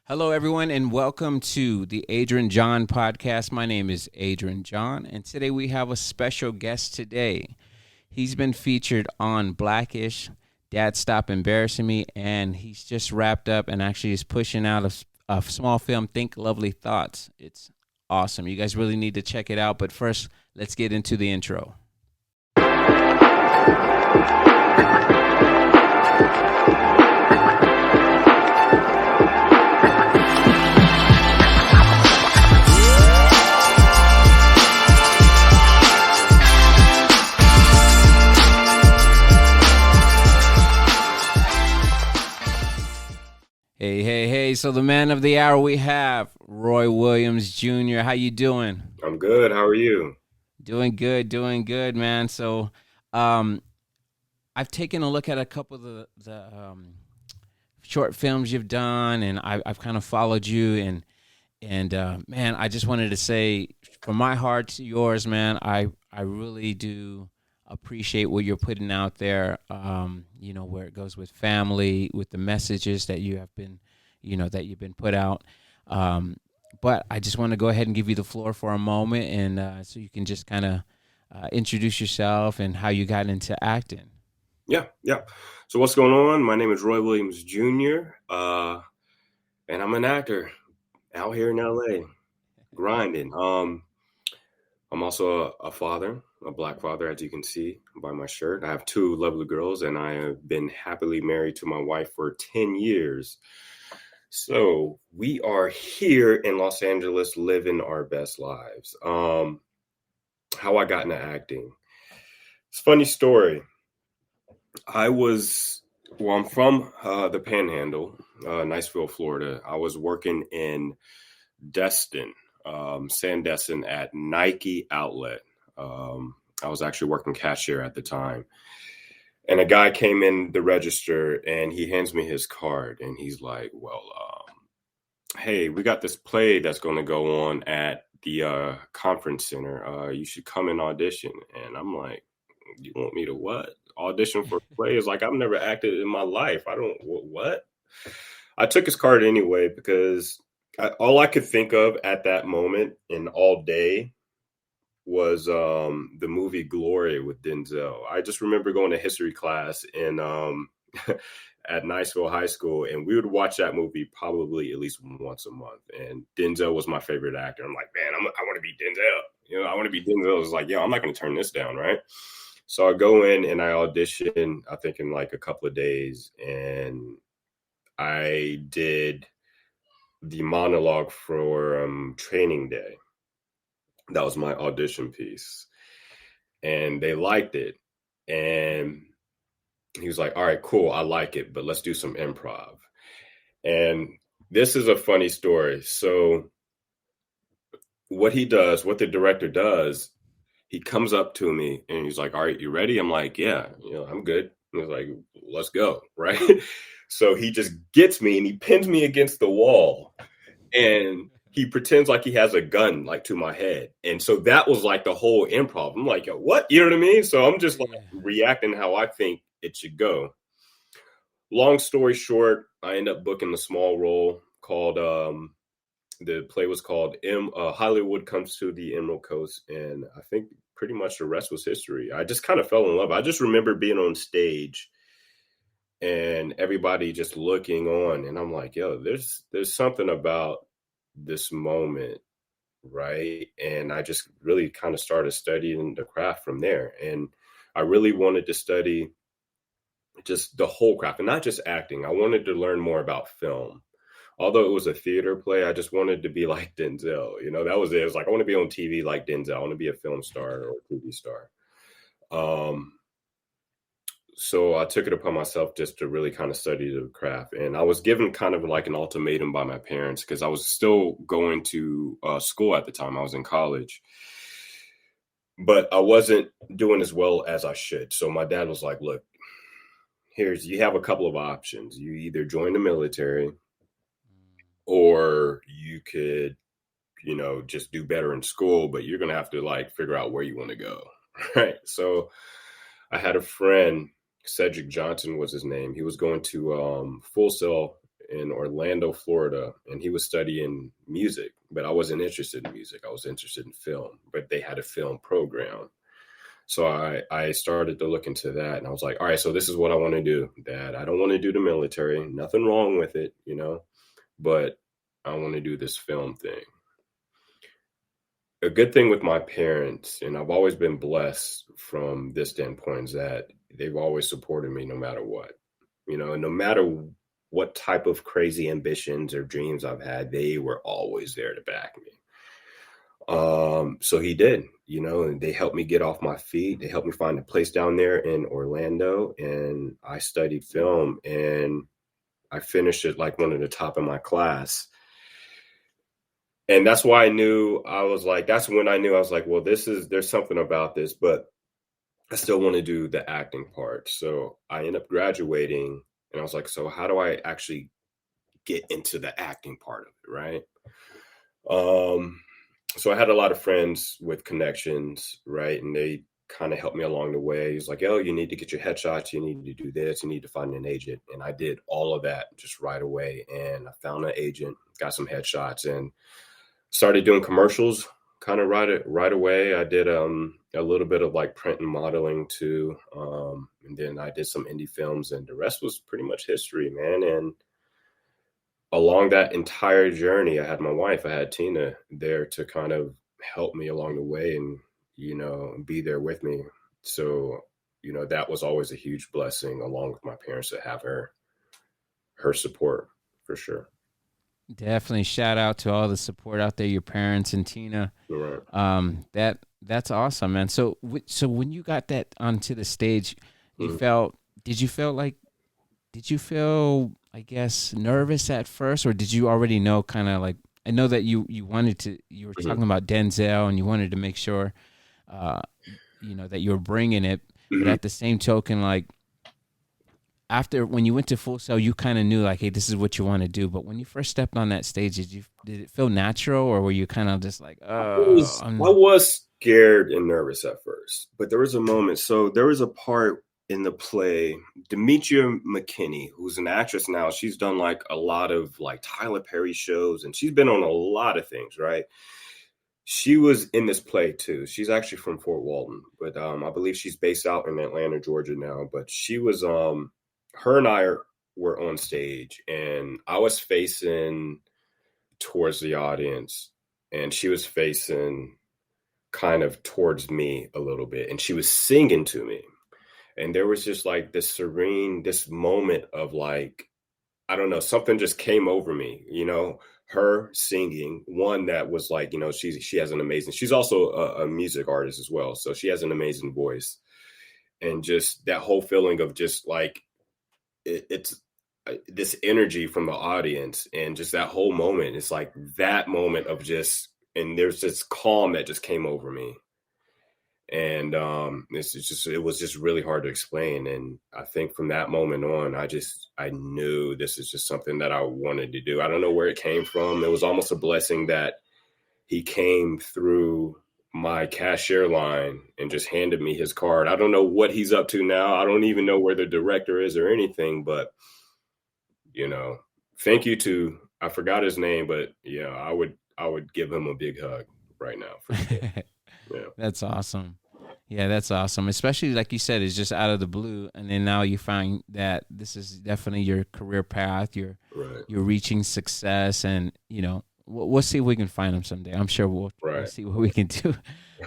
Hello, everyone, and welcome to the Adrian-John podcast. My name is Adrian-John, and today we have a special guest today. He's been featured on Blackish, Dad Stop Embarrassing Me, and he's just wrapped up and actually is pushing out a small film, Think Lovely Thoughts. It's awesome. You guys really need to check it out, but first, let's get into the intro. Hey. So the man of the hour we have Roy Williams Jr. How you doing? I'm good. How are you? Doing good, man. So I've taken a look at a couple of the short films you've done, and I've kind of followed you, and man, I just wanted to say from my heart to yours, man, I really do appreciate what you're putting out there, where it goes with family, with the messages that you have been, that you've been put out. But I just want to go ahead and give you the floor for a moment, and so you can just kind of introduce yourself and how you got into acting. Yeah. So what's going on? My name is Roy Williams Jr., and I'm an actor out here in LA, grinding. I'm also a father, a Black father, as you can see by my shirt. I have two lovely girls, and I have been happily married to my wife for 10 years. So we are here in Los Angeles living our best lives. How I got into acting. It's a funny story. I'm from the Panhandle, Niceville, Florida. I was working in Destin, Sandestin at Nike Outlet. I was actually working cashier at the time. And a guy came in the register and he hands me his card and he's like, well, hey, we got this play that's going to go on at the conference center. You should come and audition. And I'm like, you want me to what? Audition for a play? Is like, I've never acted in my life. What? I took his card anyway because all I could think of at that moment and all day was the movie Glory with Denzel. I just remember going to history class in at Niceville High School, and we would watch that movie probably at least once a month. And Denzel was my favorite actor. I'm like, man, I want to be Denzel. I want to be Denzel. It's like, I'm not going to turn this down, right? So I go in and I audition, I think in like a couple of days, and I did the monologue for training day. That was my audition piece. And they liked it. And he was like, all right, cool, I like it, but let's do some improv. And this is a funny story. So what the director does, he comes up to me and he's like, all right, you ready? I'm like, yeah, I'm good. He's like, let's go, right? So he just gets me and he pins me against the wall and he pretends like he has a gun like to my head. And so that was like the whole improv. I'm like, yo, what? You know what I mean? So I'm just like reacting how I think it should go. Long story short, I end up booking a small role called, the play was called Hollywood Comes to the Emerald Coast. And I think pretty much the rest was history. I just kind of fell in love. I just remember being on stage and everybody just looking on. And I'm like, yo, there's something about this moment, right? And I just really kind of started studying the craft from there. And I really wanted to study just the whole craft and not just acting. I wanted to learn more about film. Although it was a theater play, I just wanted to be like Denzel. That was it. It was like, I want to be on TV like Denzel. I want to be a film star or a TV star. So I took it upon myself just to really kind of study the craft. And I was given kind of like an ultimatum by my parents because I was still going to school at the time. I was in college. But I wasn't doing as well as I should. So my dad was like, look, you have a couple of options. You either join the military or you could, just do better in school, but you're going to have to like figure out where you want to go. Right. So I had a friend, Cedric Johnson was his name. He was going to Full Sail in Orlando, Florida, and he was studying music, but I wasn't interested in music. I was interested in film, but they had a film program. So I started to look into that, and I was like, all right, so this is what I want to do, Dad. I don't want to do the military. Nothing wrong with it, but I want to do this film thing. A good thing with my parents, and I've always been blessed from this standpoint, is that they've always supported me no matter what. And no matter what type of crazy ambitions or dreams I've had, they were always there to back me. So he did, and they helped me get off my feet. They helped me find a place down there in Orlando, and I studied film, and I finished it like one of the top in my class. And that's why that's when I knew I was like, well, there's something about this, but I still want to do the acting part. So I ended up graduating, and I was like, so how do I actually get into the acting part of it, right? So I had a lot of friends with connections, right? And they kind of helped me along the way. He's like, oh, you need to get your headshots. You need to do this. You need to find an agent. And I did all of that just right away. And I found an agent, got some headshots, and started doing commercials kind of right away. I did a little bit of like print and modeling too. And then I did some indie films, and the rest was pretty much history, man. And along that entire journey, I had my wife, I had Tina there to kind of help me along the way and, be there with me. So, that was always a huge blessing, along with my parents, to have her support for sure. Definitely shout out to all the support out there, your parents and Tina. Right. That's awesome, man. So when you got that onto the stage, did you feel, I guess, nervous at first, or did you already know, kind of like, I know that you were talking about Denzel, and you wanted to make sure, that you were bringing it, but at the same token, like, when you went to Full Sail, you kind of knew, like, hey, this is what you want to do. But when you first stepped on that stage, did it feel natural, or were you kind of just like, oh? I was scared and nervous at first, but there was a moment. So there was a part in the play, Demetria McKinney, who's an actress now. She's done like a lot of like Tyler Perry shows, and she's been on a lot of things, right? She was in this play too. She's actually from Fort Walton, but I believe she's based out in Atlanta, Georgia now. But she was her and I were on stage, and I was facing towards the audience, and she was facing kind of towards me a little bit, and she was singing to me. And there was just like this moment of like, I don't know, something just came over me, her singing, one that was like, she has an amazing, she's also a music artist as well. So she has an amazing voice, and just that whole feeling of just like, it's this energy from the audience, and just that whole moment. It's like that moment of just, and there's this calm that just came over me. And it was just really hard to explain. And I think from that moment on, I knew this is just something that I wanted to do. I don't know where it came from. It was almost a blessing that he came through my cashier line and just handed me his card. I don't know what he's up to now. I don't even know where the director is or anything, but thank you to, I forgot his name, but yeah, I would give him a big hug right now. For sure. Yeah. That's awesome. Yeah, that's awesome. Especially, like you said, it's just out of the blue, and then now you find that this is definitely your career path. You're reaching success, and we'll see if we can find him someday. I'm sure we'll see what we can do.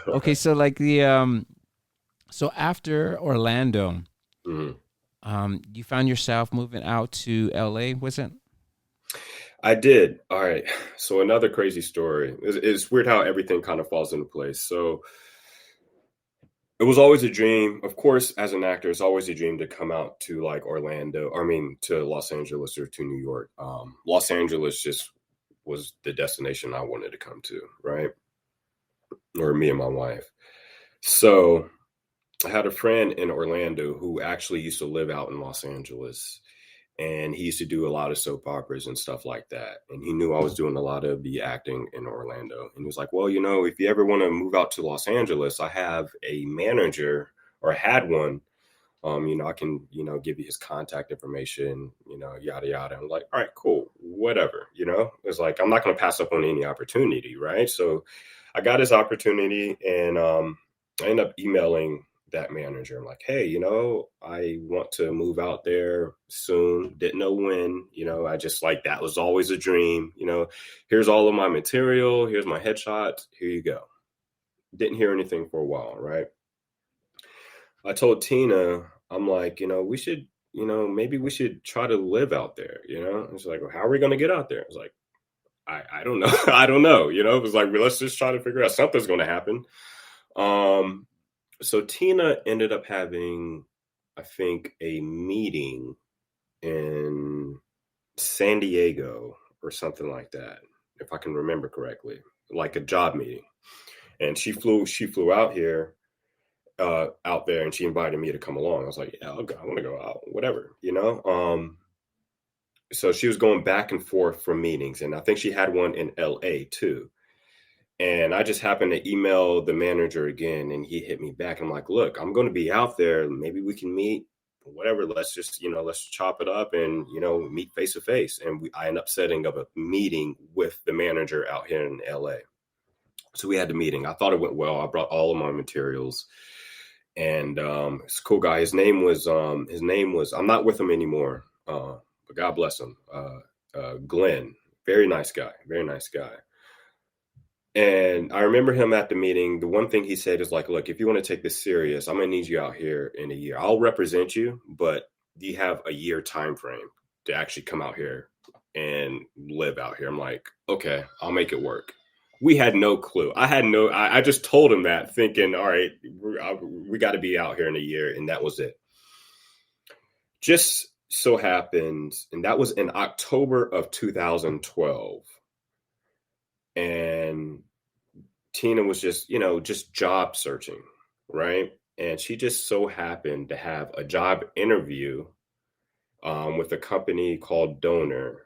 Okay, so like so after Orlando, you found yourself moving out to LA, was it? I did. All right. So another crazy story. It's weird how everything kind of falls into place. So it was always a dream. Of course, as an actor, it's always a dream to come out to like to Los Angeles or to New York. Los Angeles just was the destination I wanted to come to, right? Or me and my wife. So I had a friend in Orlando who actually used to live out in Los Angeles. And he used to do a lot of soap operas and stuff like that. And he knew I was doing a lot of the acting in Orlando. And he was like, well, if you ever want to move out to Los Angeles, I have a manager, or I had one, I can, give you his contact information, yada, yada. I'm like, all right, cool, whatever, it's like, I'm not going to pass up on any opportunity. Right. So I got his opportunity, and I ended up emailing that manager. I'm like, hey, I want to move out there soon. Didn't know when, I just like, that was always a dream, here's all of my material. Here's my headshot. Here you go. Didn't hear anything for a while. Right. I told Tina, I'm like, we should, maybe we should try to live out there, It's like, well, how are we going to get out there? It's like, I don't know. I don't know. It was like, well, let's just try to figure out something's going to happen. So Tina ended up having, I think, a meeting in San Diego or something like that, if I can remember correctly, like a job meeting. And she flew out here, out there, and she invited me to come along. I was like, yeah, I'll go. I want to go out, whatever, So she was going back and forth from meetings, and I think she had one in LA too. And I just happened to email the manager again, and he hit me back. I'm like, look, I'm going to be out there. Maybe we can meet, whatever. Let's just, let's chop it up and, meet face to face. And I end up setting up a meeting with the manager out here in LA. So we had the meeting. I thought it went well. I brought all of my materials, and it's a cool guy. His name was, I'm not with him anymore, but God bless him. Glenn, very nice guy. And I remember him at the meeting. The one thing he said is like, look, if you want to take this serious, I'm going to need you out here in a year. I'll represent you, but you have a year time frame to actually come out here and live out here. I'm like, okay, I'll make it work. We had no clue. I just told him that thinking, all right, we got to be out here in a year. And that was it. Just so happened. And that was in October of 2012. And Tina was just, just job searching, right? And she just so happened to have a job interview with a company called Donor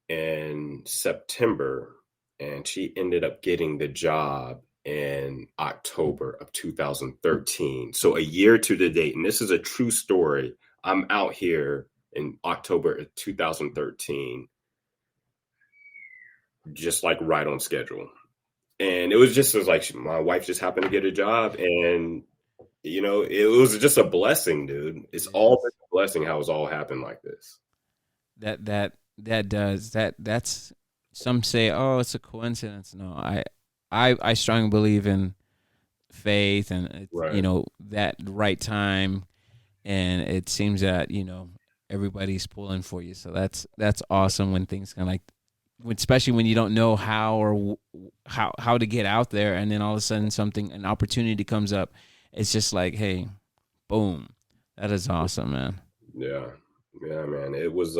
in September, and she ended up getting the job in October of 2013. So a year to the date, and this is a true story. I'm out here in October of 2013. Just like right on schedule. And it was like my wife just happened to get a job, and it was just a blessing, dude. It's all been a blessing how it's all happened like this. That's some say, oh, it's a coincidence. No, I strongly believe in faith, and Right. that right time, and it seems that everybody's pulling for you. So that's awesome when things kind of like, especially when you don't know how to get out there, and then all of a sudden an opportunity comes up. It's just like, hey, boom, that is awesome, man. Yeah, man. It was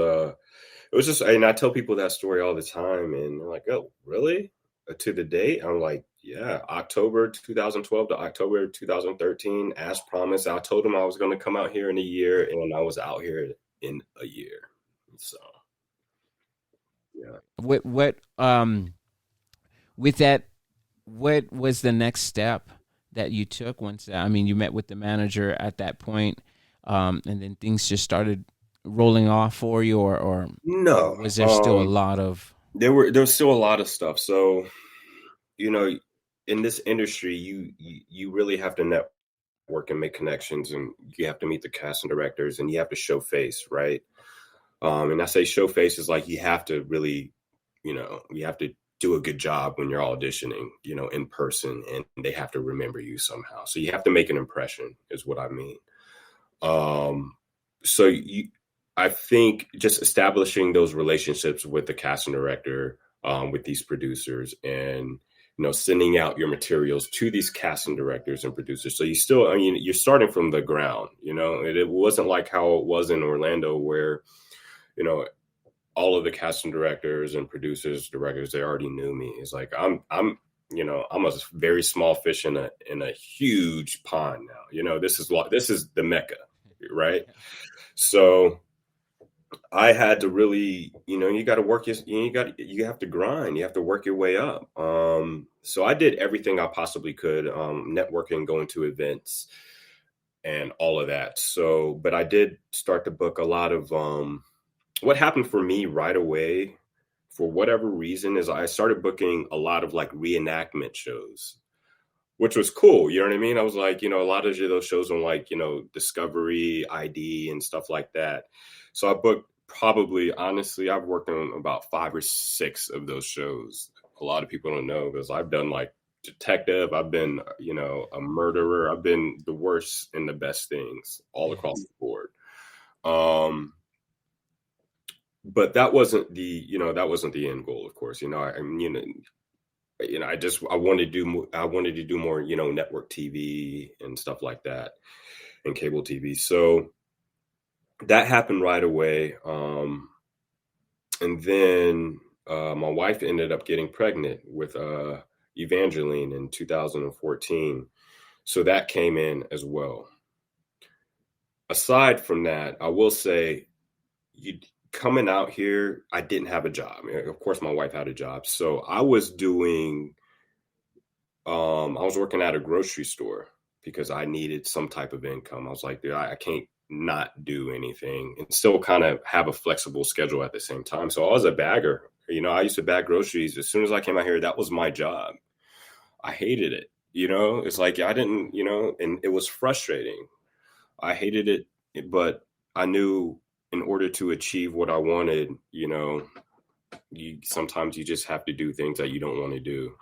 just, and I tell people that story all the time, and they're like, oh, really? To the date? I'm like, yeah, October 2012 to October 2013, as promised. I told them I was going to come out here in a year, and I was out here in a year. So yeah. With that, what was the next step that you took once? I mean, you met with the manager at that point, and then things just started rolling off for you, or No, was there still a lot of? There was still a lot of stuff. So, in this industry, you really have to network and make connections, and you have to meet the casting directors, and you have to show face, right? And I say show face is like, you have to really, you have to do a good job when you're auditioning, in person, and they have to remember you somehow. So you have to make an impression, is what I mean. So I think just establishing those relationships with the casting director, with these producers, and sending out your materials to these casting directors and producers. So you're starting from the ground. It wasn't like how it was in Orlando, where all of the casting directors and producers, directors, they already knew me. It's like I'm a very small fish in a huge pond now. This is the Mecca, right? So I had to really, you got to work. You have to grind. You have to work your way up. So I did everything I possibly could, networking, going to events, and all of that. So, but I did start to book a lot of what happened for me right away, for whatever reason, is I started booking a lot of like reenactment shows, which was cool. You know what I mean? I was like, a lot of those shows on like, Discovery, ID, and stuff like that. So I booked probably, honestly, I've worked on about 5 or 6 of those shows. A lot of people don't know because I've done like detective, I've been, a murderer, I've been the worst and the best things all across the board. But that wasn't the end goal, of course. I wanted to do more, network TV and stuff like that, and cable TV. So that happened right away. And then my wife ended up getting pregnant with Evangeline in 2014. So that came in as well. Aside from that, I will say, coming out here, I didn't have a job. Of course, my wife had a job. So I was working at a grocery store because I needed some type of income. I was like, dude, I can't not do anything and still kind of have a flexible schedule at the same time. So I was a bagger. I used to bag groceries. As soon as I came out here, that was my job. I hated it. It's like I didn't, and it was frustrating. I hated it, but I knew in order to achieve what I wanted, sometimes you just have to do things that you don't want to do.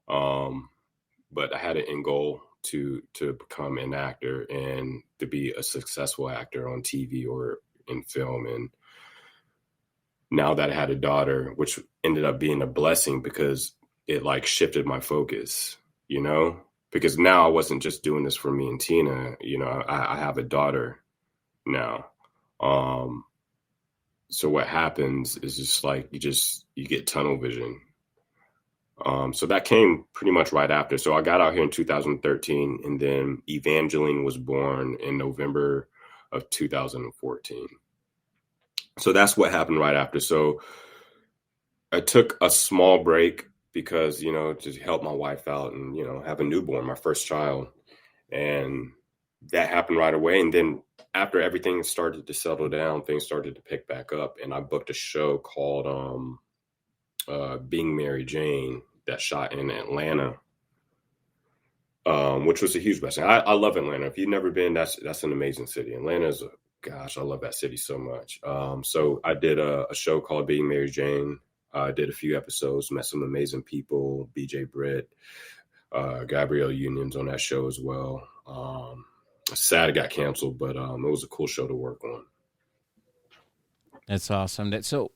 But I had an end goal to become an actor and to be a successful actor on TV or in film. And now that I had a daughter, which ended up being a blessing because it like shifted my focus, because now I wasn't just doing this for me and Tina, I have a daughter now. So what happens is just like, you get tunnel vision. So that came pretty much right after. So I got out here in 2013, and then Evangeline was born in November of 2014. So that's what happened right after. So I took a small break because, to help my wife out and, have a newborn, my first child. And that happened right away. And then after everything started to settle down, things started to pick back up. And I booked a show called Being Mary Jane that shot in Atlanta, which was a huge blessing. I love Atlanta. If you've never been, that's an amazing city. Atlanta is I love that city so much. So I did a show called Being Mary Jane. I did a few episodes, met some amazing people, BJ Britt, Gabrielle Union's on that show as well. Sad it got canceled, but it was a cool show to work on. That's awesome. So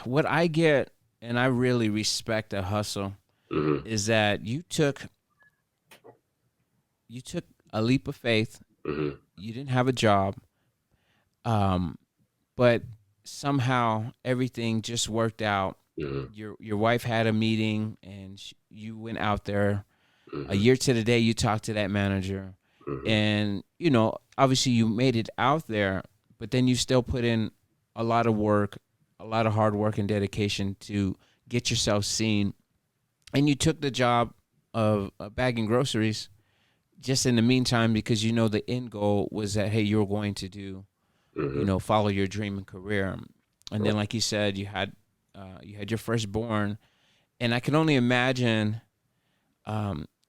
what I get, and I really respect the hustle, is that you took a leap of faith. You didn't have a job, but somehow everything just worked out. Your wife had a meeting, and you went out there. A year to the day, you talked to that manager, and obviously you made it out there. But then you still put in a lot of work, a lot of hard work and dedication to get yourself seen. And you took the job of bagging groceries just in the meantime because the end goal was that, hey, you're going to do, follow your dream and career. And then, like you said, you had your firstborn. And I can only imagine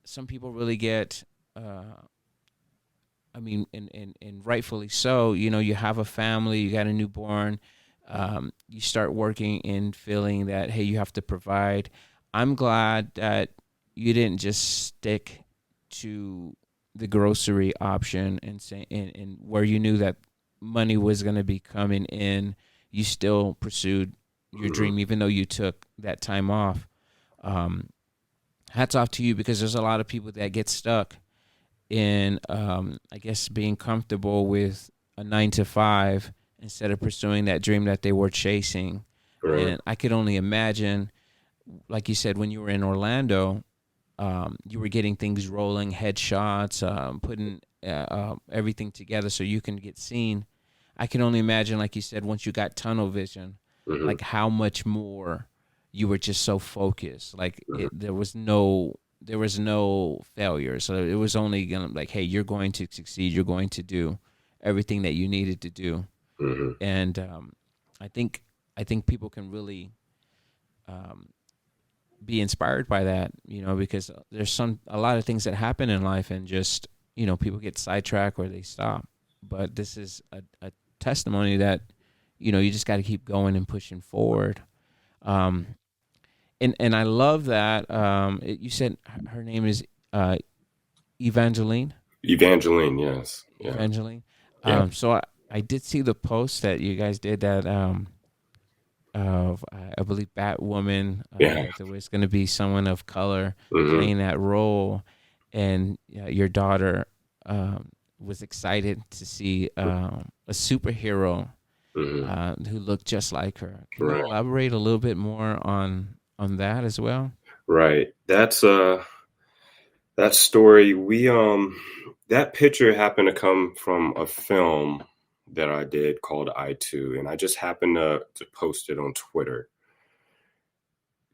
some people really get, and rightfully so, you have a family, you got a newborn, you start working and feeling that, hey, you have to provide. I'm glad that you didn't just stick to the grocery option and say, and where you knew that money was going to be coming in, you still pursued your dream, even though you took that time off. Hats off to you, because there's a lot of people that get stuck in, I guess, being comfortable with a 9-to-5 instead of pursuing that dream that they were chasing. Right. And I could only imagine, like you said, when you were in Orlando, you were getting things rolling, headshots, putting everything together so you can get seen. I can only imagine, like you said, once you got tunnel vision, like how much more you were just so focused. Like there was no there was no failure. So it was only gonna like, hey, you're going to succeed. You're going to do everything that you needed to do. Mm-hmm. And I think people can really um, be inspired by that, because there's a lot of things that happen in life, and just people get sidetracked or they stop. But this is a testimony that you just got to keep going and pushing forward. Um, and I love that you said her name is Evangeline. Evangeline, yes. Yeah. Evangeline. Yeah. So I did see the post that you guys did that of I believe Batwoman, Yeah. that there was going to be someone of color Mm-hmm. playing that role, and your daughter was excited to see a superhero Mm-hmm. who looked just like her. Can you Right. elaborate a little bit more on that as well? Right. That's that story. That picture happened to come from a film that I did called I Too, and I just happened to post it on Twitter,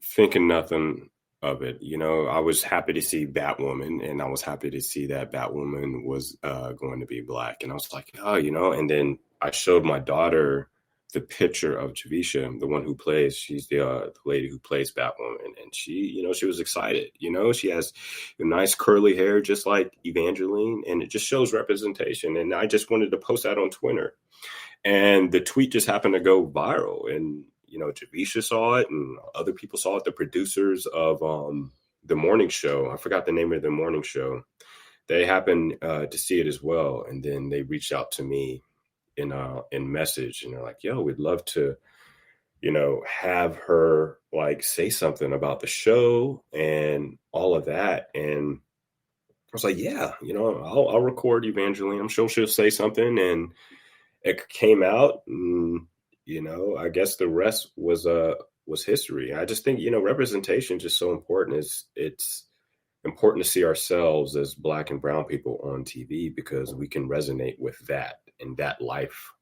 thinking nothing of it. I was happy to see Batwoman, and I was happy to see that Batwoman was going to be black. And I was like, oh, and then I showed my daughter the picture of Javisha, the one who plays, she's the lady who plays Batwoman. And she was excited. She has nice curly hair, just like Evangeline, and it just shows representation. And I just wanted to post that on Twitter. And the tweet just happened to go viral. And Javisha saw it, and other people saw it. The producers of the morning show, I forgot the name of the morning show, they happened to see it as well. And then they reached out to me in message, and they're like, "Yo, we'd love to, have her like say something about the show and all of that." And I was like, "Yeah, I'll record Evangeline. I'm sure she'll say something." And it came out, and I guess the rest was history. I just think representation is just so important. It's important to see ourselves as Black and brown people on TV, because we can resonate with that and that life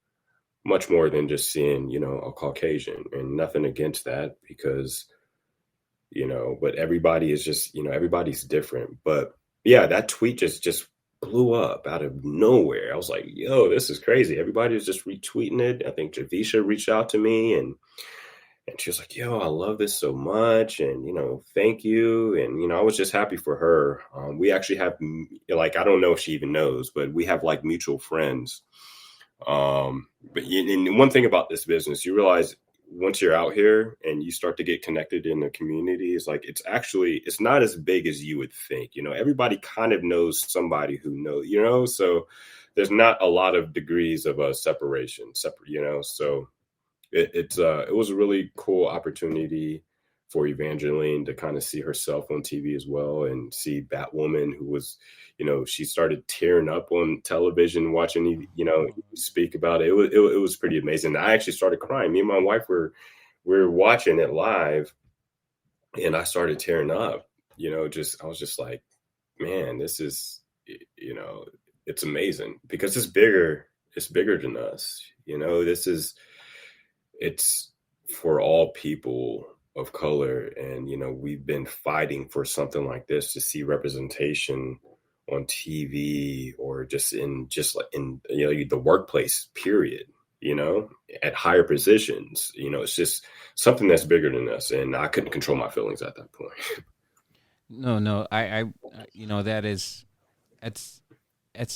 much more than just seeing a Caucasian. And nothing against that, because but everybody is just everybody's different. But yeah, that tweet just blew up out of nowhere. I was like, yo, this is crazy. Everybody was just retweeting it. I think Javisha reached out to me, and she was like, yo, I love this so much, and thank you. And I was just happy for her. We actually have, like, I don't know if she even knows, but we have like mutual friends. And one thing about this business, you realize once you're out here and you start to get connected in the community, it's like it's not as big as you would think. Everybody kind of knows somebody who knows, so there's not a lot of degrees of a separation. So it was a really cool opportunity for Evangeline to kind of see herself on TV as well, and see Batwoman, who was, she started tearing up on television watching, speak about it. It was pretty amazing. I actually started crying. Me and my wife we were watching it live, and I started tearing up. I was just like, man, this is, it's amazing, because it's bigger. It's bigger than us. It's for all people of color. And we've been fighting for something like this, to see representation on TV, or just like in the workplace, period, at higher positions. It's just something that's bigger than us, and I couldn't control my feelings at that point. No, that is, that's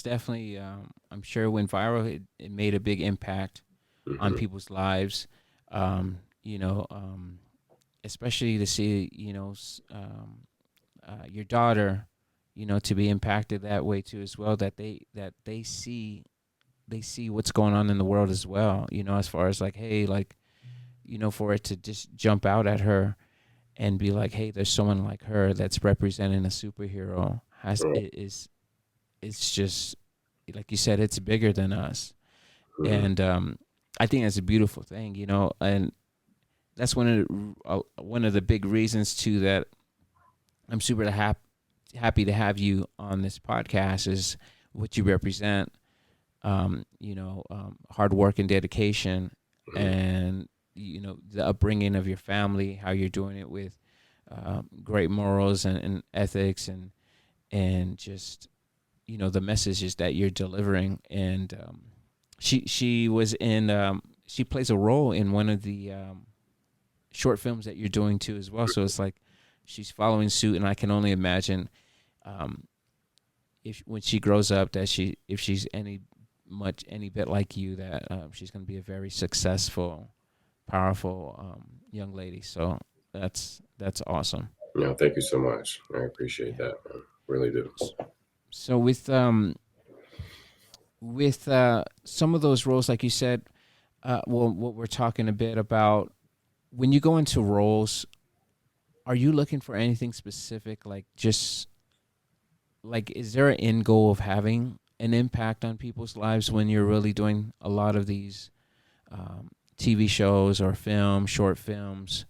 definitely, I'm sure, went viral. It made a big impact on Mm-hmm. people's lives. You know, especially to see, your daughter, to be impacted that way too as well. That they see what's going on in the world as well. As far as like, hey, like, for it to just jump out at her and be like, hey, there's someone like her that's representing a superhero. Right. It's just like you said, it's bigger than us. Mm-hmm. And I think that's a beautiful thing, and that's one of the big reasons too that I'm super happy to have you on this podcast is what you represent. Hard work and dedication, Mm-hmm. and the upbringing of your family, how you're doing it with great morals and ethics and just the messages that you're delivering. And she was in she plays a role in one of the short films that you're doing too as well. So it's like she's following suit, and I can only imagine if when she grows up that if she's any bit like you, that she's going to be a very successful, powerful young lady. So that's awesome. No, thank you so much. I appreciate that, man. Really do. So with some of those roles, like you said, what we're talking a bit about, when you go into roles, are you looking for anything specific? Like just like, is there an end goal of having an impact on people's lives when you're really doing a lot of these TV shows or short films,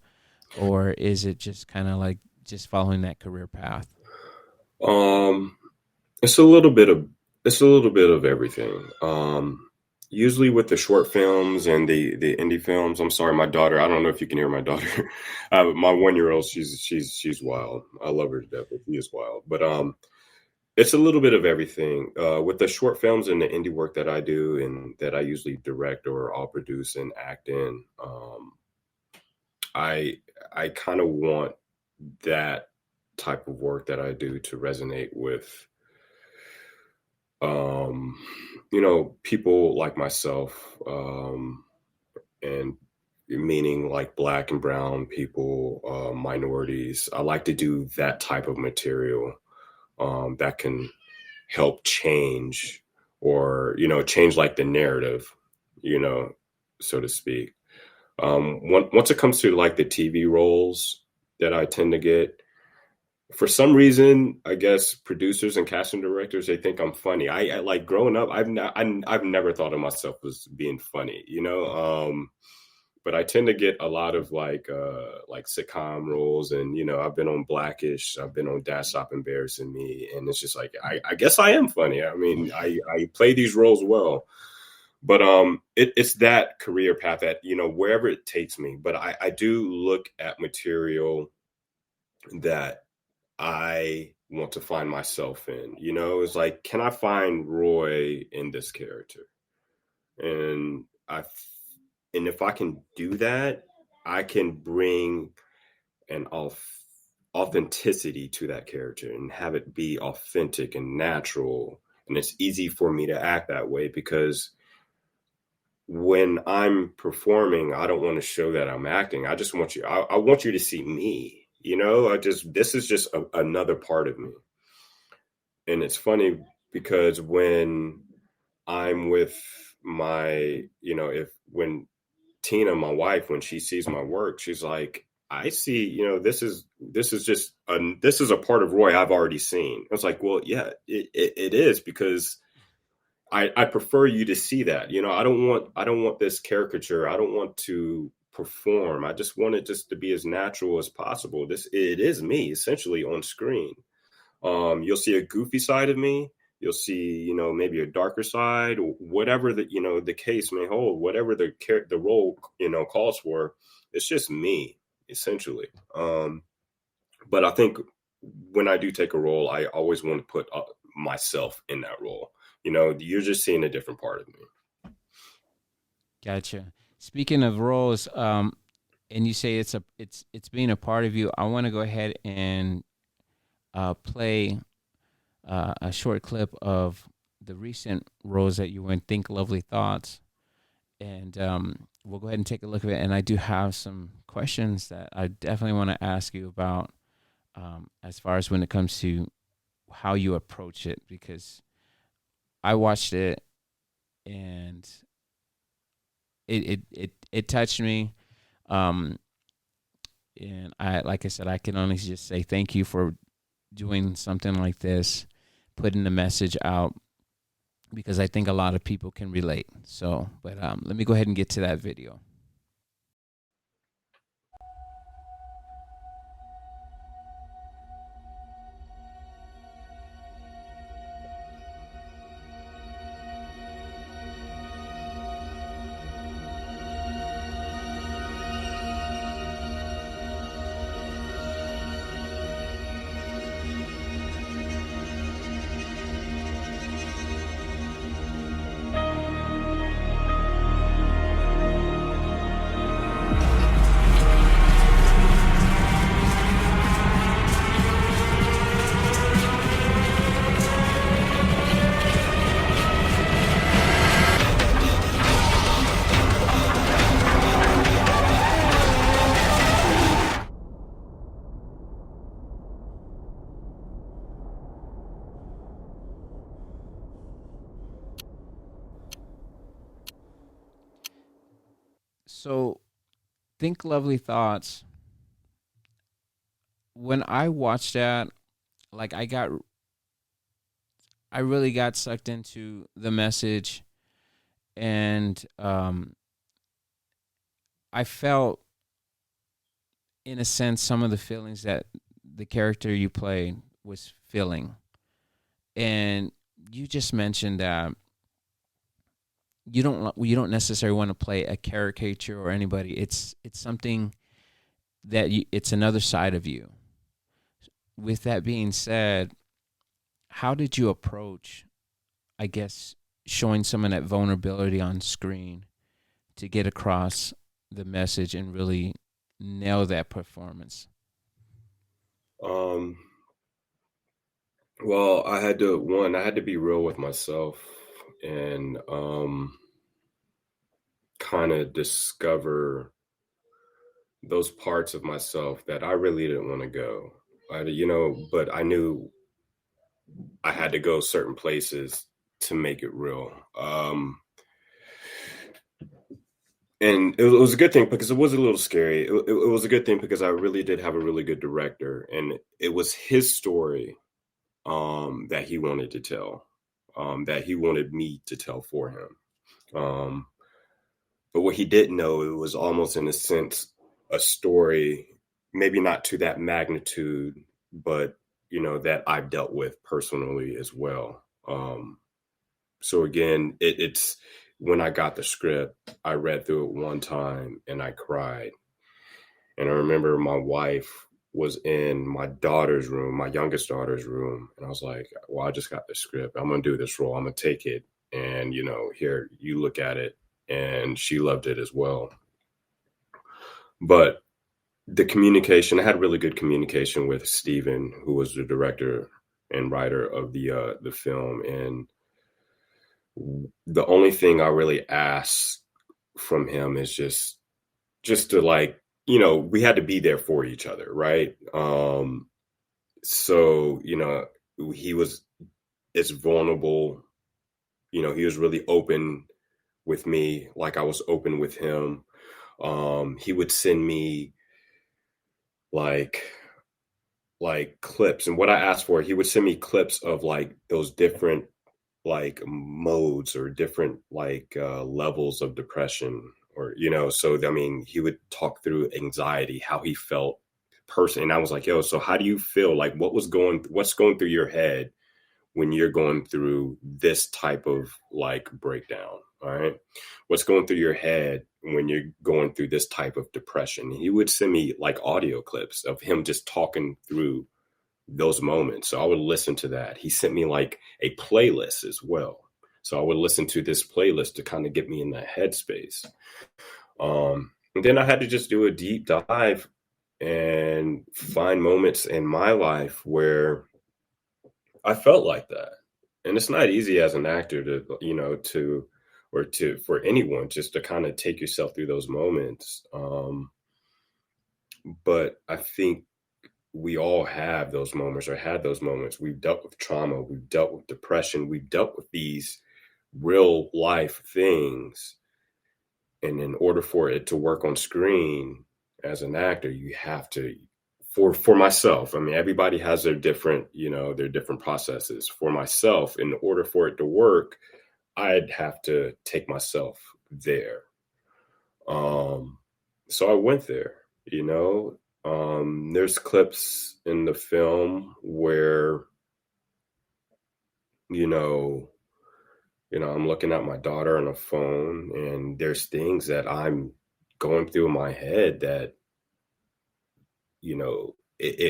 or is it just kind of like just following that career path? It's a little bit of everything. Usually with the short films and the indie films. I'm sorry, my daughter. I don't know if you can hear my daughter. My 1-year-old. She's wild. I love her to death, but she is wild. But it's a little bit of everything. With the short films and the indie work that I do and that I usually direct or I'll produce and act in, I kind of want that type of work that I do to resonate with, people like myself, and meaning like Black and brown people, minorities. I like to do that type of material that can help change or, change like the narrative, so to speak. Once it comes to like the TV roles that I tend to get, for some reason, I guess producers and casting directors, they think I'm funny. I like growing up, I've never thought of myself as being funny, but I tend to get a lot of like sitcom roles, and I've been on Blackish, I've been on Dad Stop Embarrassing Me, and it's just like I guess I am funny. I mean, I play these roles well, but it's that career path that wherever it takes me. But I do look at material that I want to find myself in. It's like, can I find Roy in this character? And if I can do that, I can bring an authenticity to that character and have it be authentic and natural. And it's easy for me to act that way because when I'm performing, I don't want to show that I'm acting. I just want you, I want you to see me. This is just another part of me. And it's funny because when I'm with when Tina, my wife, when she sees my work, she's like, I see, this is a part of Roy I've already seen. I was like, well, yeah, it is, because I prefer you to see that. I don't want this caricature. I don't want to perform. I just want it just to be as natural as possible. It is me essentially on screen. You'll see a goofy side of me. You'll see, maybe a darker side, whatever the case may hold, whatever the role, calls for. It's just me essentially. But I think when I do take a role, I always want to put myself in that role. You're just seeing a different part of me. Gotcha. Speaking of roles, and you say it's being a part of you, I want to go ahead and play a short clip of the recent roles that you were in, Think Lovely Thoughts, and we'll go ahead and take a look at it. And I do have some questions that I definitely want to ask you about, as far as when it comes to how you approach it, because I watched it and it touched me. And like I said, I can only just say thank you for doing something like this, putting the message out, because I think a lot of people can relate. So, but let me go ahead and get to that video. So think lovely thoughts. When I watched that, like I really got sucked into the message, and I felt, in a sense, some of the feelings that the character you played was feeling. And you just mentioned that you don't necessarily want to play a caricature or anybody. It's something that it's another side of you. With that being said, how did you approach, I guess, showing someone that vulnerability on screen to get across the message and really nail that performance? Um, well, I had to be real with myself and kind of discover those parts of myself that I really didn't want to go. But I knew I had to go certain places to make it real. And it was a good thing because it was a little scary. It was a good thing because I really did have a really good director, and it was his story that he wanted to tell, that he wanted me to tell for him. Um, but what he didn't know, it was almost in a sense a story, maybe not to that magnitude, but that I've dealt with personally as well. So again, it's when I got the script, I read through it one time and I cried. And I remember my wife was in my daughter's room, my youngest daughter's room. And I was like, well, I just got the script. I'm going to do this role. I'm going to take it. And, here, you look at it. And she loved it as well. But the communication, I had really good communication with Steven, who was the director and writer of the film. And the only thing I really asked from him is just to, like, we had to be there for each other, right? So, he was as vulnerable, he was really open with me, like I was open with him. He would send me like clips, and what I asked for, he would send me clips of like those different like modes or different like levels of depression, or so I mean, he would talk through anxiety, how he felt person, and I was like, yo, so how do you feel, like what's going through your head when you're going through this type of like breakdown? All right, what's going through your head when you're going through this type of depression? He would send me like audio clips of him just talking through those moments. So I would listen to that. He sent me like a playlist as well. So I would listen to this playlist to kind of get me in that headspace. And then I had to just do a deep dive and find moments in my life where I felt like that. And it's not easy as an actor for anyone just to kind of take yourself through those moments. But I think we all have those moments or had those moments. We've dealt with trauma, we've dealt with depression, we've dealt with these real life things. And in order for it to work on screen as an actor, you have to, for myself, I mean, everybody has their different, their different processes. For myself, in order for it to work, I'd have to take myself there. So I went there, there's clips in the film where, I'm looking at my daughter on a phone, and there's things that I'm going through in my head that,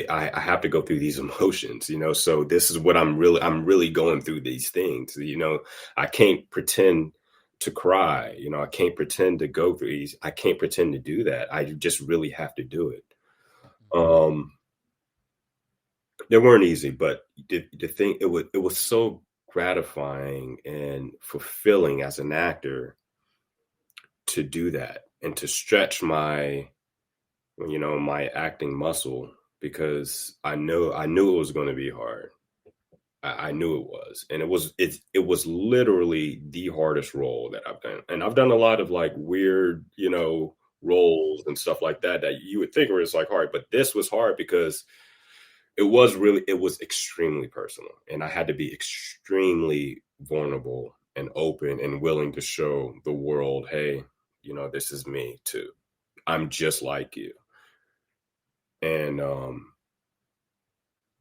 I have to go through these emotions, so this is what I'm really going through these things, I can't pretend to cry, I can't pretend to go through these, I can't pretend to do that. I just really have to do it. They weren't easy, but the thing, it was so gratifying and fulfilling as an actor to do that and to stretch my acting muscle, because I knew it was going to be hard. I knew it was, and it was literally the hardest role that I've done. And I've done a lot of like weird, roles and stuff like that you would think were just like hard, but this was hard because it was extremely personal, and I had to be extremely vulnerable and open and willing to show the world, hey, this is me too. I'm just like you.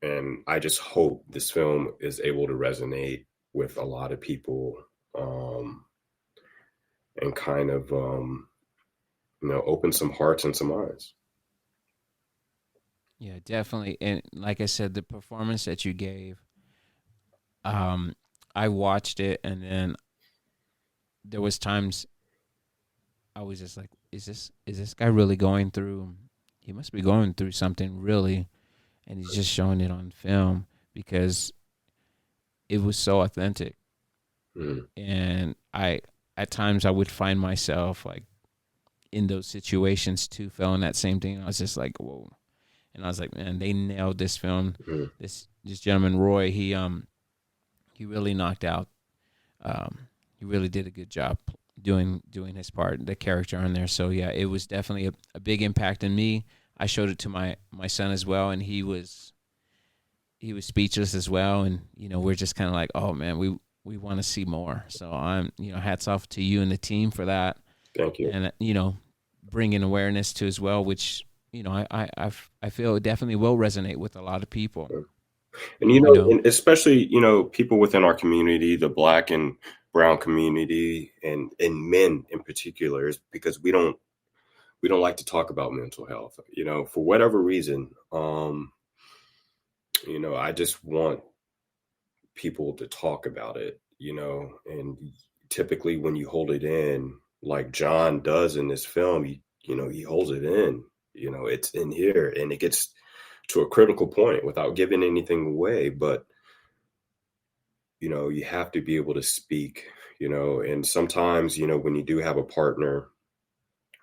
And I just hope this film is able to resonate with a lot of people, and kind of open some hearts and some eyes. Yeah, definitely. And like I said, the performance that you gave, I watched it, and then there was times I was just like, is this guy really going through? He must be going through something really, and he's just showing it on film because it was so authentic. Mm. And at times I would find myself like in those situations too, feeling that same thing. I was just like, whoa. And I was like, man, they nailed this film. Mm. This gentleman Roy, he really knocked out. He really did a good job doing his part, the character on there. So yeah, it was definitely a big impact on me. I showed it to my son as well, and he was speechless as well. And we're just kind of like, oh man, we want to see more. So I'm hats off to you and the team for that. Thank you. And bringing awareness to as well, which I feel it definitely will resonate with a lot of people. And and especially people within our community, the Black and brown community, and men in particular, is because we don't like to talk about mental health, for whatever reason. I just want people to talk about it, and typically when you hold it in, like John does in this film, he holds it in, it's in here, and it gets to a critical point without giving anything away. But, you have to be able to speak, and sometimes, when you do have a partner,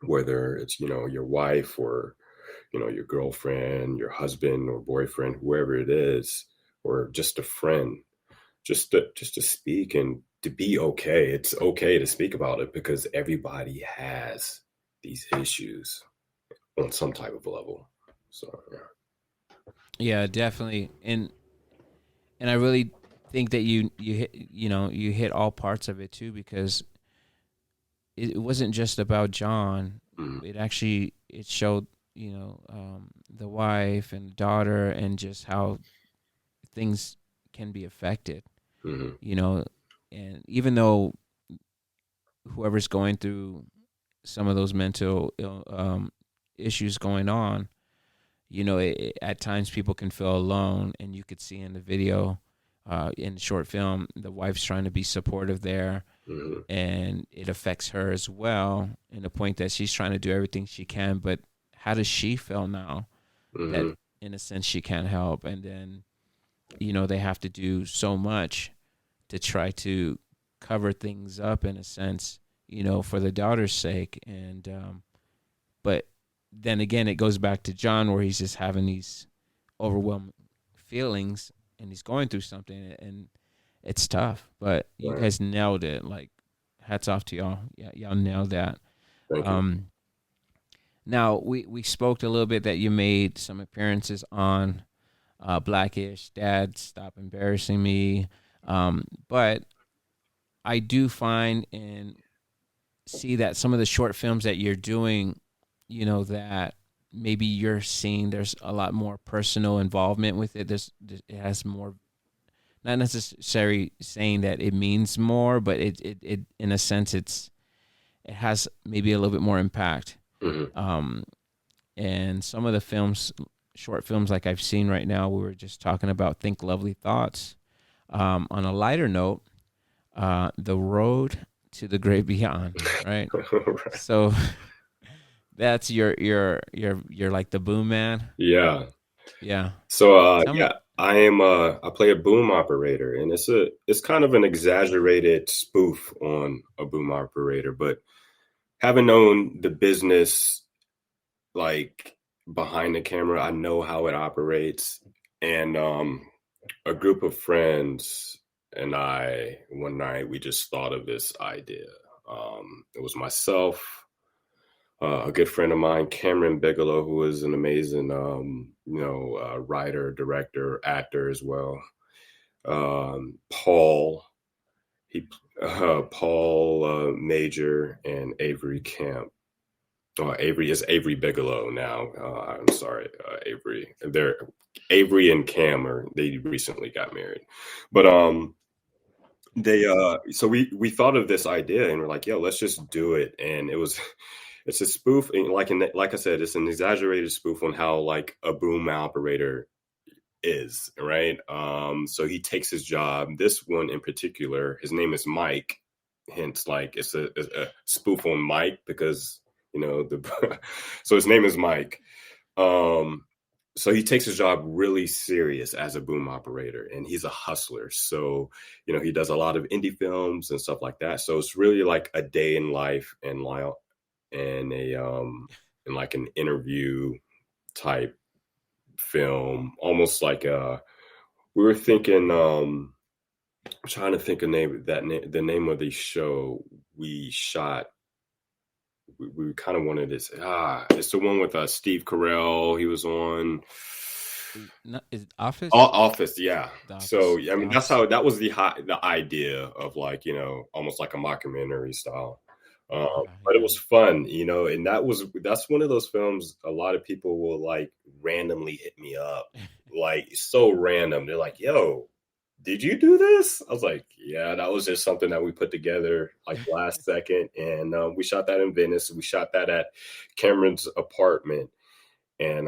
whether it's, your wife or, your girlfriend, your husband or boyfriend, whoever it is, or just a friend, just to speak and to be okay. It's okay to speak about it because everybody has these issues on some type of level. So, yeah. Yeah, definitely. And I really think that you hit you hit all parts of it too, because it wasn't just about John. Mm. It showed the wife and daughter, and just how things can be affected. Mm-hmm. And even though whoever's going through some of those mental issues going on, at times people can feel alone, and you could see in the video, in the short film, the wife's trying to be supportive there, Mm-hmm. and it affects her as well, in the point that she's trying to do everything she can, but how does she feel now Mm-hmm. that in a sense she can't help? And then they have to do so much to try to cover things up, in a sense, for the daughter's sake. And but then again, it goes back to John, where he's just having these overwhelming feelings, and he's going through something, and it's tough. But you Right. guys nailed it. Like, hats off to y'all. Yeah, y'all nailed that. Thank you. Now we spoke a little bit that you made some appearances on Blackish. Dad, Stop Embarrassing Me. But I do find and see that some of the short films that you're doing, that maybe you're seeing there's a lot more personal involvement with it. It has more, not necessarily saying that it means more, but it in a sense it has maybe a little bit more impact. Mm-hmm. And some of the short films like I've seen right now, we were just talking about Think Lovely Thoughts. On a lighter note, The Road to the Great Beyond, right? Right. So that's your like the boom man. Yeah. Yeah. So, Tell me. yeah, I play a boom operator, and it's kind of an exaggerated spoof on a boom operator, but having known the business, like, behind the camera, I know how it operates. And a group of friends and I, one night, we just thought of this idea. It was myself, a good friend of mine, Cameron Bigelow, who is an amazing, writer, director, actor as well. Paul, he, Paul Major, and Avery Camp. Avery Bigelow now. I'm sorry, Avery. They're Avery and Cam they recently got married, but they so we thought of this idea and we're like, yo, let's just do it. And it's a spoof, and like I said, it's an exaggerated spoof on how like a boom operator is, right? So he takes his job. This one in particular, his name is Mike. Hence, like it's a spoof on Mike because so his name is Mike. So he takes his job really serious as a boom operator, and he's a hustler. So he does a lot of indie films and stuff like that. So it's really like a day in life and and like an interview type film, almost like we were thinking I'm trying to think of the name of the show we shot. We kind of wanted this. It's the one with Steve Carell. He was on Is it Office? Office, yeah. Office. So I mean, that was the idea of like almost like a mockumentary style. But it was fun, and that's one of those films a lot of people will like randomly hit me up, like so random. They're like, yo, did you do this? I was like, yeah, that was just something that we put together like last second. And we shot that in Venice. We shot that at Cameron's apartment. And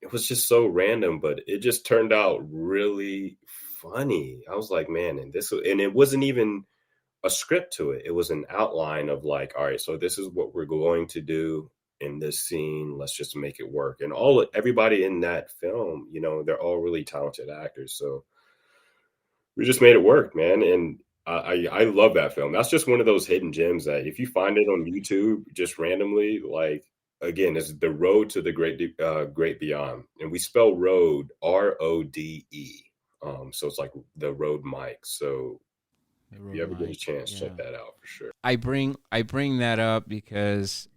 it was just so random, but it just turned out really funny. I was like, man, and it wasn't even a script to it. It was an outline of like, all right, so this is what we're going to do in this scene. Let's just make it work. And everybody in that film, they're all really talented actors. So we just made it work, man. And I love that film. That's just one of those hidden gems that if you find it on YouTube just randomly, like, again, it's The Road to the Great Beyond. And we spell road RODE. So it's like the road Mike. So if you ever get a chance, check that out for sure. I bring that up because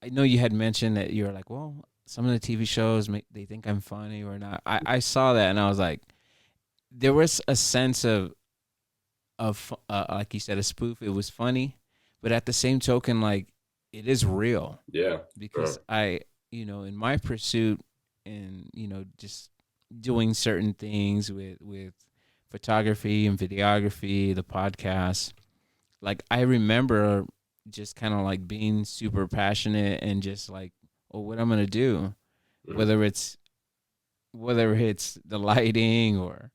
I know you had mentioned that you were like, well, some of the TV shows, they think I'm funny or not. I saw that and I was like, there was a sense of like you said, a spoof. It was funny, but at the same token, like it is real. Yeah. Because in my pursuit and just doing certain things with photography and videography, the podcast, like I remember just kind of like being super passionate and just like, oh, what I'm gonna do, whether it's the lighting or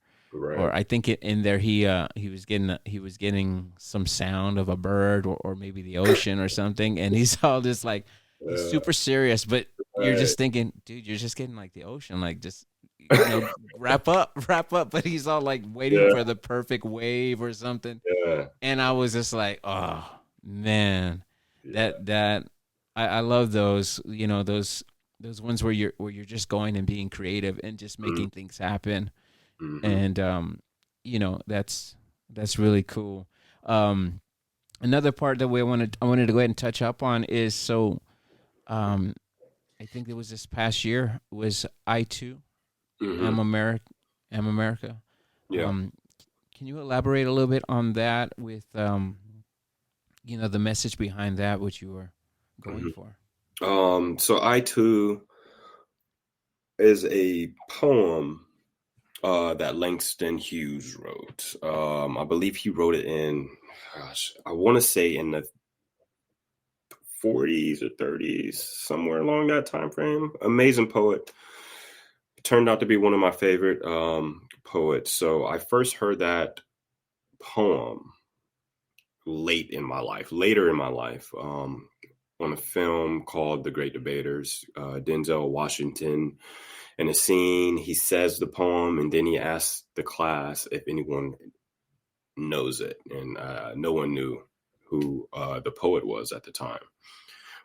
I think in there he was getting some sound of a bird or maybe the ocean or something, and he's all just like he's super serious, but you're just thinking, dude, you're just getting like the ocean, like just wrap up, but he's all like waiting for the perfect wave or something. And I was just like, oh man, that I love those, those ones where you're just going and being creative and just making things happen. And that's really cool. Another part that I wanted to go ahead and touch up on is I think it was this past year was I2 Am America. Yeah. Can you elaborate a little bit on that with the message behind that, what you were going for? So I2 is a poem that Langston Hughes wrote. I believe he wrote it in, I want to say in the 40s or 30s, somewhere along that time frame. Amazing poet. Turned out to be one of my favorite poets. So I first heard that poem later in my life, on a film called The Great Debaters. Denzel Washington, in a scene, he says the poem, and then he asks the class if anyone knows it, and no one knew who the poet was at the time.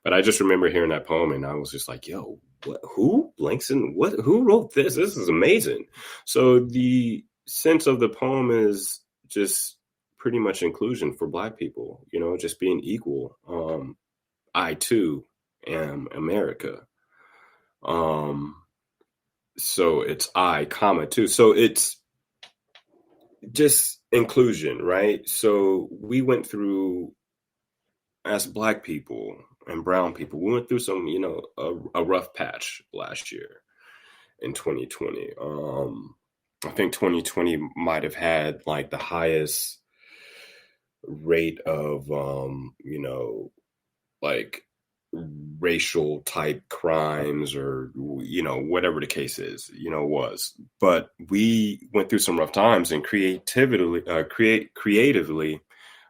But I just remember hearing that poem, and I was just like, yo, what? Who? Langston? What? Who wrote this? This is amazing. So the sense of the poem is just pretty much inclusion for Black people, just being equal. I too am America. So it's I, comma, too. So it's just inclusion, right? So we went through, as Black people and brown people, we went through some, a rough patch last year in 2020. I think 2020 might have had like the highest rate of, like racial type crimes, or whatever the case is, was. But we went through some rough times, and creatively,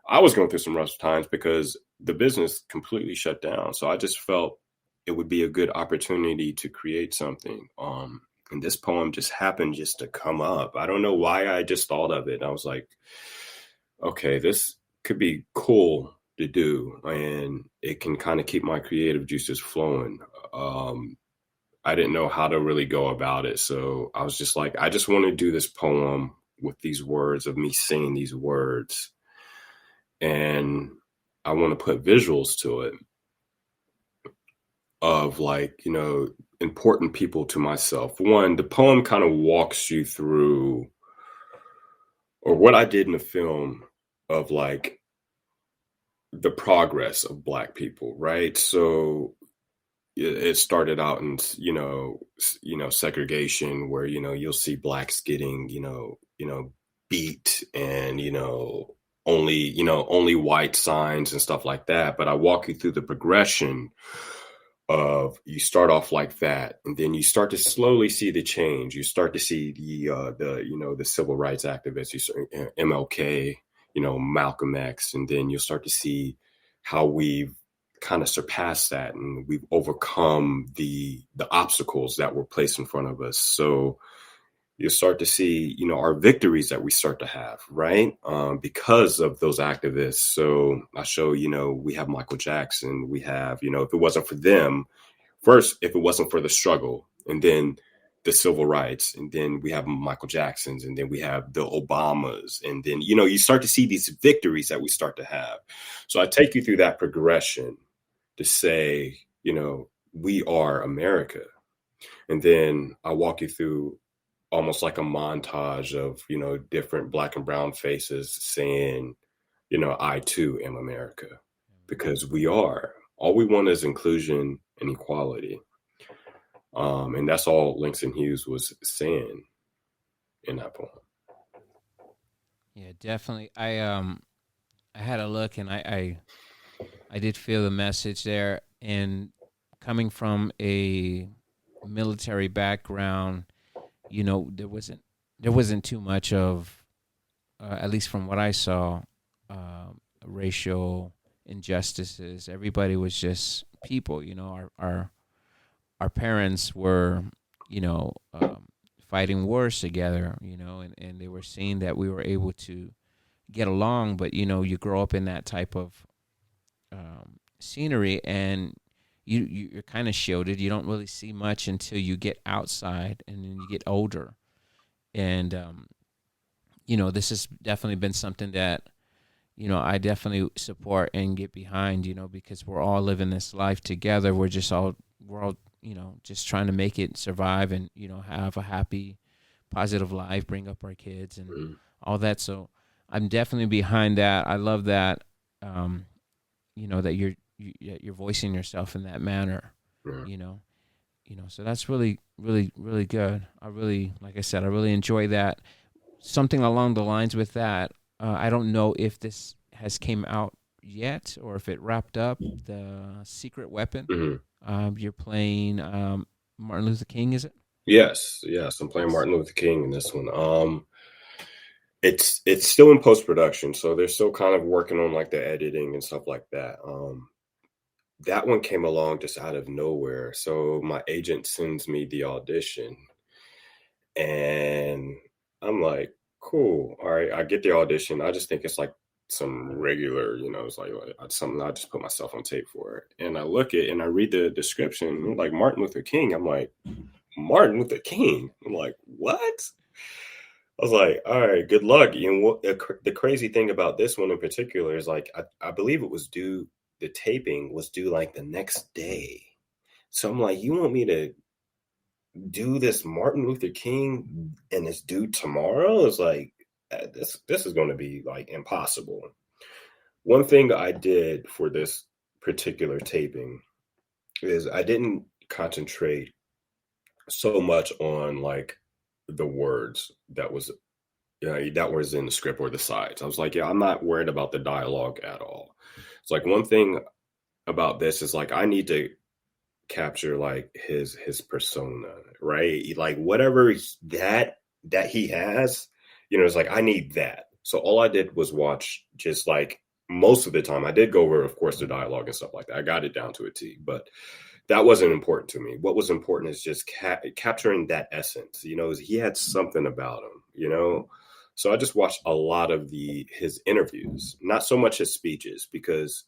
I was going through some rough times because the business completely shut down. So I just felt it would be a good opportunity to create something. And this poem just happened just to come up. I don't know why I just thought of it. I was like, okay, this could be cool to do, and it can kind of keep my creative juices flowing. I didn't know how to really go about it. So I was just like, I just want to do this poem with these words, of me saying these words. And I want to put visuals to it of, like, important people to myself. One, the poem kind of walks you through, or what I did in the film, of like the progress of Black people, right? So it started out in, segregation, where, you'll see Blacks getting, beat, and, only white signs and stuff like that. But I walk you through the progression of, you start off like that, and then you start to slowly see the change. You start to see the civil rights activists, MLK, Malcolm X, and then you'll start to see how we've kind of surpassed that, and we've overcome the obstacles that were placed in front of us. So you'll start to see, our victories that we start to have, right? Because of those activists. So I show, we have Michael Jackson, we have, if it wasn't for them, first, if it wasn't for the struggle, and then the civil rights, and then we have Michael Jackson's, and then we have the Obamas, and then, you start to see these victories that we start to have. So I take you through that progression to say, we are America. And then I walk you through almost like a montage of, different Black and brown faces saying, I too am America, because we are. All we want is inclusion and equality. And that's all Langston Hughes was saying in that poem. Yeah, definitely. I had a look, and I did feel the message there. And coming from a military background, there wasn't too much of, at least from what I saw, racial injustices. Everybody was just people. Our parents were, fighting wars together. And they were seeing that we were able to get along. But you grow up in that type of scenery, and you're kind of shielded. You don't really see much until you get outside, and then you get older. And this has definitely been something that I definitely support and get behind. Because we're all living this life together. We're all just trying to make it, survive, and have a happy, positive life, bring up our kids, and all that. So I'm definitely behind that. I love that. That you're voicing yourself in that manner. So that's really, really, really good. Like I said, I really enjoy that. Something along the lines with that. I don't know if this has came out yet, or if it wrapped up. The Secret Weapon. Mm-hmm. You're playing Martin Luther King, is it? Yes. I'm playing Martin Luther King in this one. It's still in post-production, so they're still kind of working on like the editing and stuff like that. That one came along just out of nowhere. So my agent sends me the audition, and I'm like, cool. All right, I get the audition. I just think it's like some regular, it's like something I just put myself on tape for it. And I look at, and I read the description, like Martin Luther King. I'm like, Martin Luther King? I'm like, what? I was like, all right, good luck. The crazy thing about this one in particular is, like, I believe it was due the taping was due like the next day. So I'm like, you want me to do this Martin Luther King and it's due tomorrow? It's like, this is going to be like impossible. One thing I did for this particular taping is I didn't concentrate so much on like the words that was in the script or the sides. I was like, yeah, I'm not worried about the dialogue at all. It's like one thing about this is like I need to capture like his persona, right? Like whatever that he has, it's like I need that. So all I did was watch, just like most of the time I did go over, of course, the dialogue and stuff like that. I got it down to a T, but that wasn't important to me. What was important is just capturing that essence. He had something about him. So I just watched a lot of his interviews, not so much his speeches, because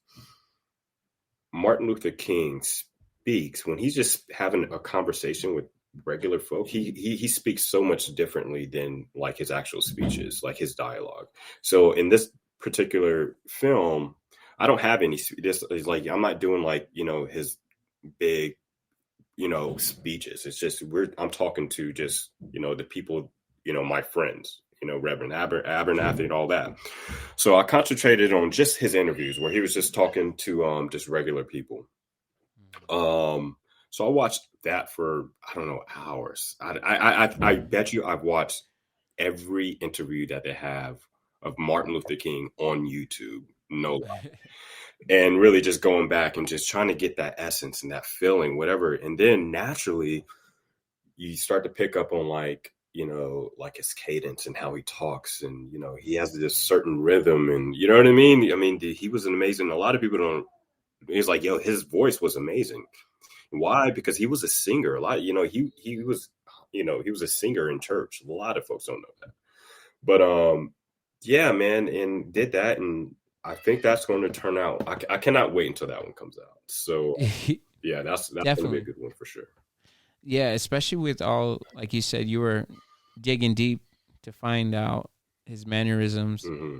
Martin Luther King speaks when he's just having a conversation with regular folk. He speaks so much differently than like his actual speeches, like his dialogue. So in this particular film, I don't have any. This is like I'm not doing like his big speeches. It's just I'm talking to just the people, my friends, Reverend Abernathy and all that. So I concentrated on just his interviews where he was just talking to just regular people. So I watched that for, I don't know, hours. I bet you I've watched every interview that they have of Martin Luther King on YouTube. No lie. And really just going back and just trying to get that essence and that feeling, whatever. And then naturally you start to pick up on like his cadence and how he talks, and he has this certain rhythm, and you know what I mean? I mean, he was an amazing, a lot of people don't, he's like, his voice was amazing. Why? Because he was a singer. A lot, he was, he was a singer in church. A lot of folks don't know that. But yeah, man, and did that, and I think that's going to turn out. I cannot wait until that one comes out. So yeah, that's going to be a good one for sure. Yeah, especially with all, like you said, you were digging deep to find out his mannerisms, and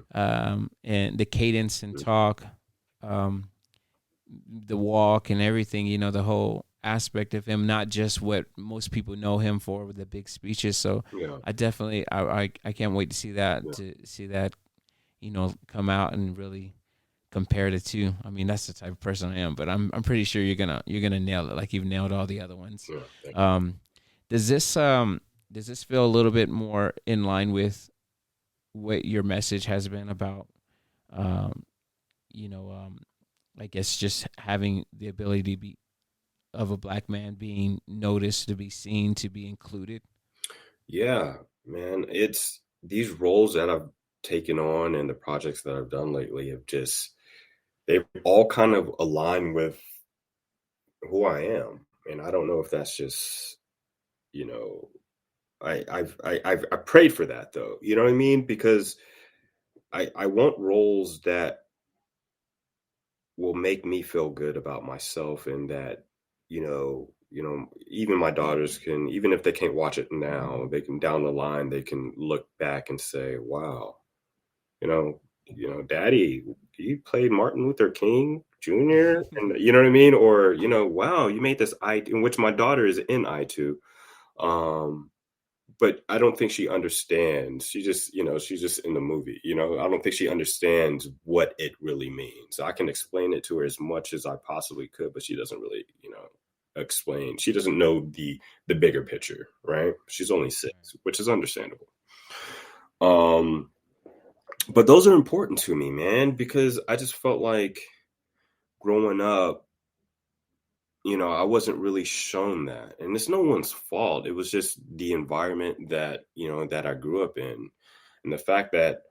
the cadence and talk, the walk and everything, the whole aspect of him, not just what most people know him for with the big speeches. So yeah. I definitely, I can't wait to see that, come out and really compare the two. I mean, that's the type of person I am, but I'm pretty sure you're gonna nail it, like you've nailed all the other ones. Yeah, does this feel a little bit more in line with what your message has been about? I guess just having the ability to be of a black man being noticed, to be seen, to be included. Yeah, man, it's these roles that I've taken on and the projects that I've done lately have just, they've all kind of aligned with who I am. And I don't know if that's just, I've prayed for that though. You know what I mean? Because I want roles that will make me feel good about myself, and that, even my daughters can, even if they can't watch it now, they can down the line, they can look back and say, wow, Daddy, you played Martin Luther King Jr. And you know what I mean? Or, wow, you made this in which my daughter is in I2. But I don't think she understands. She just, she's just in the movie, I don't think she understands what it really means. I can explain it to her as much as I possibly could, but she doesn't really, explain. She doesn't know the bigger picture, right? She's only 6, which is understandable. But those are important to me, man, because I just felt like growing up, I wasn't really shown that. And it's no one's fault. It was just the environment that, that I grew up in. And the fact that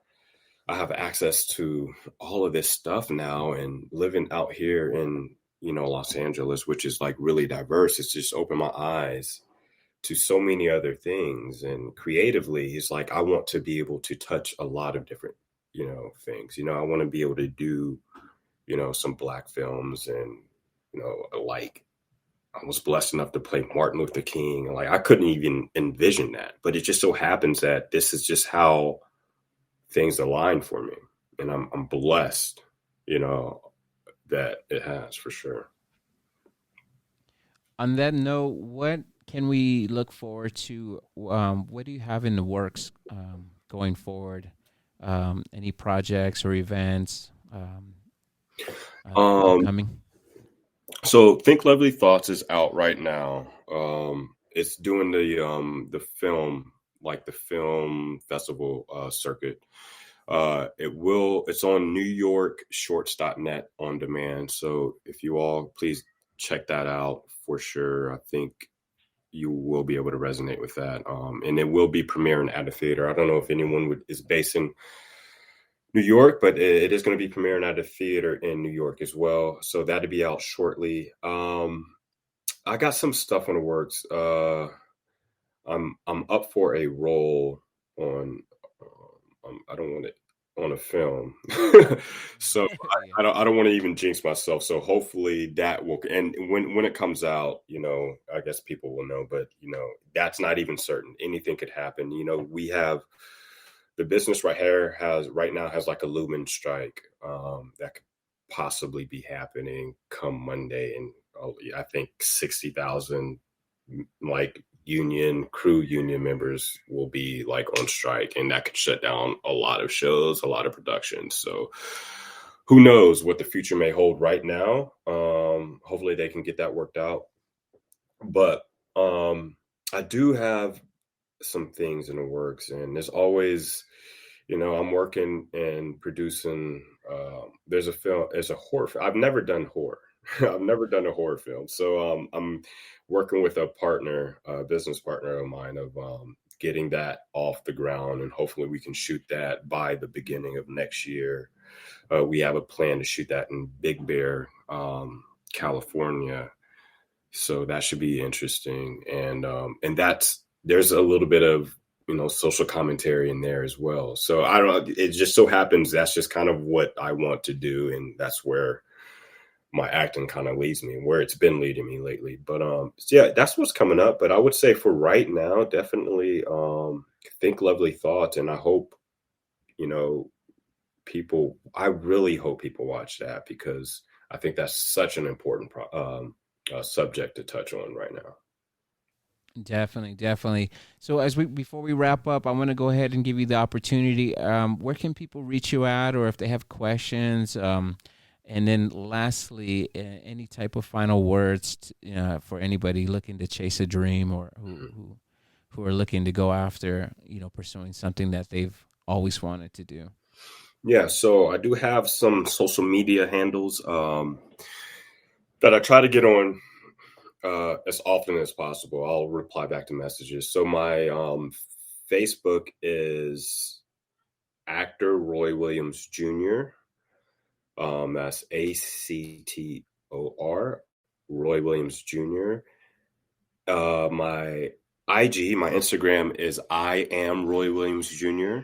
I have access to all of this stuff now, and living out here in, Los Angeles, which is like really diverse, it's just opened my eyes to so many other things. And creatively, it's like I want to be able to touch a lot of different, things. I want to be able to do, some Black films, and, like I was blessed enough to play Martin Luther King. And like I couldn't even envision that. But it just so happens that this is just how things align for me. And I'm blessed, bet it has for sure. On that note, what can we look forward to? What do you have in the works going forward? Any projects or events Um, upcoming? so Think Lovely Thoughts is out right now. It's doing the film, like the film festival circuit. It's on New York Shorts.net on demand. So if you all please check that out for sure. I think you will be able to resonate with that. And it will be premiering at a theater. I don't know if anyone is based in New York, but it is going to be premiering at a theater in New York as well. So that'll be out shortly. I got some stuff in the works. I'm up for a role on. I don't want it on a film, so Yeah. I don't want to even jinx myself. So hopefully that will. And when it comes out, I guess people will know. But that's not even certain. Anything could happen. We have the business right now has like a looming strike that could possibly be happening come Monday, and I think 60,000 like crew union members will be like on strike, and that could shut down a lot of shows, a lot of productions. So who knows what the future may hold right now. Hopefully they can get that worked out. But I do have some things in the works, and there's always, I'm working and producing. There's a horror. I've never done horror. I've never done a horror film, so I'm working with a business partner of mine of getting that off the ground, and hopefully we can shoot that by the beginning of next year. We have a plan to shoot that in Big Bear, California, so that should be interesting, and there's a little bit of social commentary in there as well. So I don't know, it just so happens that's just kind of what I want to do, and that's where my acting kind of leads me, where it's been leading me lately. But yeah, that's what's coming up. But I would say for right now, definitely Think Lovely Thoughts, and I hope I really hope people watch that, because I think that's such an important subject to touch on right now. Definitely, definitely. So before we wrap up, I want to go ahead and give you the opportunity. Where can people reach you at, or if they have questions? And then lastly, any type of final words for anybody looking to chase a dream, or who are looking to go after, pursuing something that they've always wanted to do. Yeah, so I do have some social media handles that I try to get on as often as possible. I'll reply back to messages. So my Facebook is actor Roy Williams Jr. That's ACTOR, Roy Williams Jr. My my Instagram is I am Roy Williams Jr.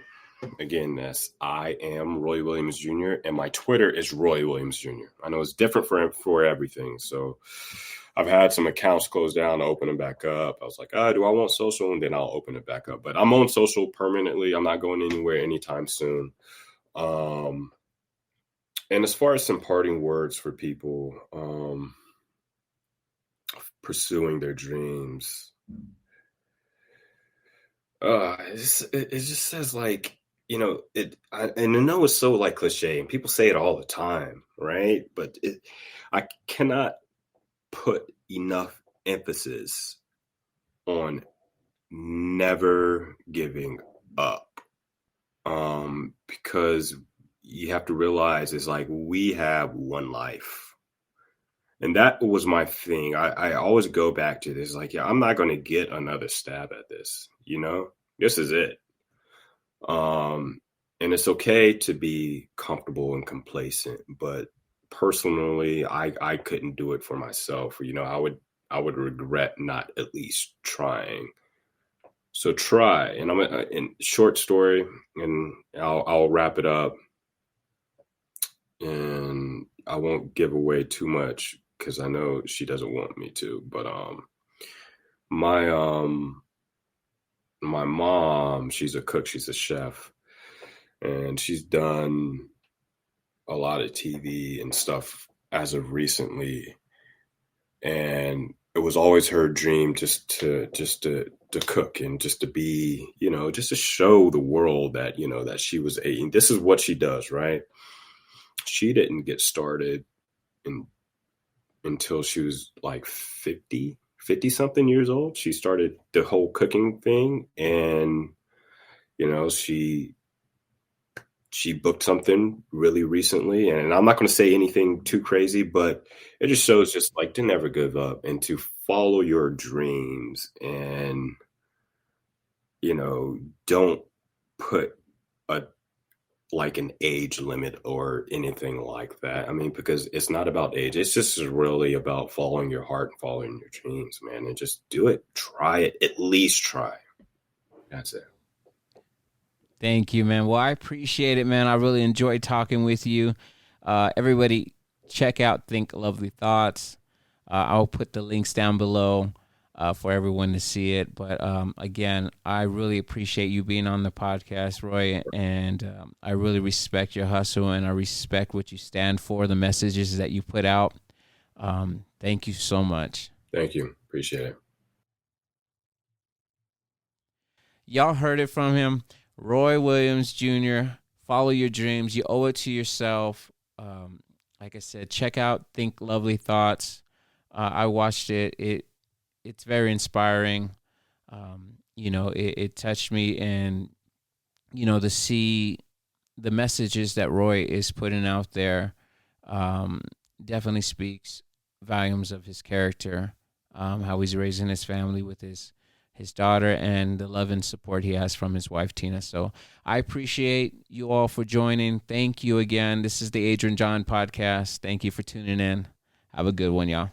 Again, that's I am Roy Williams Jr. And my Twitter is Roy Williams Jr. I know it's different for everything. So I've had some accounts closed down to open them back up. I was like, do I want social? And then I'll open it back up. But I'm on social permanently. I'm not going anywhere anytime soon. And as far as some parting words for people pursuing their dreams, it just says like, and I know it's so like cliche, and people say it all the time, right? But I cannot put enough emphasis on never giving up, because you have to realize it's like we have one life. And that was my thing. I always go back to this, like, yeah, I'm not going to get another stab at this, this is it. And it's okay to be comfortable and complacent, but personally, I couldn't do it for myself. I would regret not at least trying. So try. And I'm in short story, and I'll wrap it up. And I won't give away too much because I know she doesn't want me to. But my mom, she's a cook, she's a chef, and she's done a lot of TV and stuff as of recently, and it was always her dream just to cook and just to be, just to show the world that, that she was eating. This is what she does, right? She didn't get started in, until she was like 50 something years old. She started the whole cooking thing, and she booked something really recently, and I'm not going to say anything too crazy, but it just shows just like to never give up and to follow your dreams, and don't put a like an age limit or anything like that. I mean, because it's not about age. It's just really about following your heart and following your dreams, man, and just do it. Try it. At least try. That's it. Thank you, man. Well, I appreciate it, man. I really enjoyed talking with you. Everybody, check out Think Lovely Thoughts. I'll put the links down below for everyone to see it. But again, I really appreciate you being on the podcast, Roy, and I really respect your hustle, and I respect what you stand for, the messages that you put out. Thank you so much. Thank you. Appreciate it. Y'all heard it from him. Roy Williams Jr., follow your dreams. You owe it to yourself. Like I said, check out Think Lovely Thoughts. I watched it. It's very inspiring. It touched me, and, to see the messages that Roy is putting out there definitely speaks volumes of his character, how he's raising his family with his daughter, and the love and support he has from his wife, Tina. So I appreciate you all for joining. Thank you again. This is the Adrian-John podcast. Thank you for tuning in. Have a good one, y'all.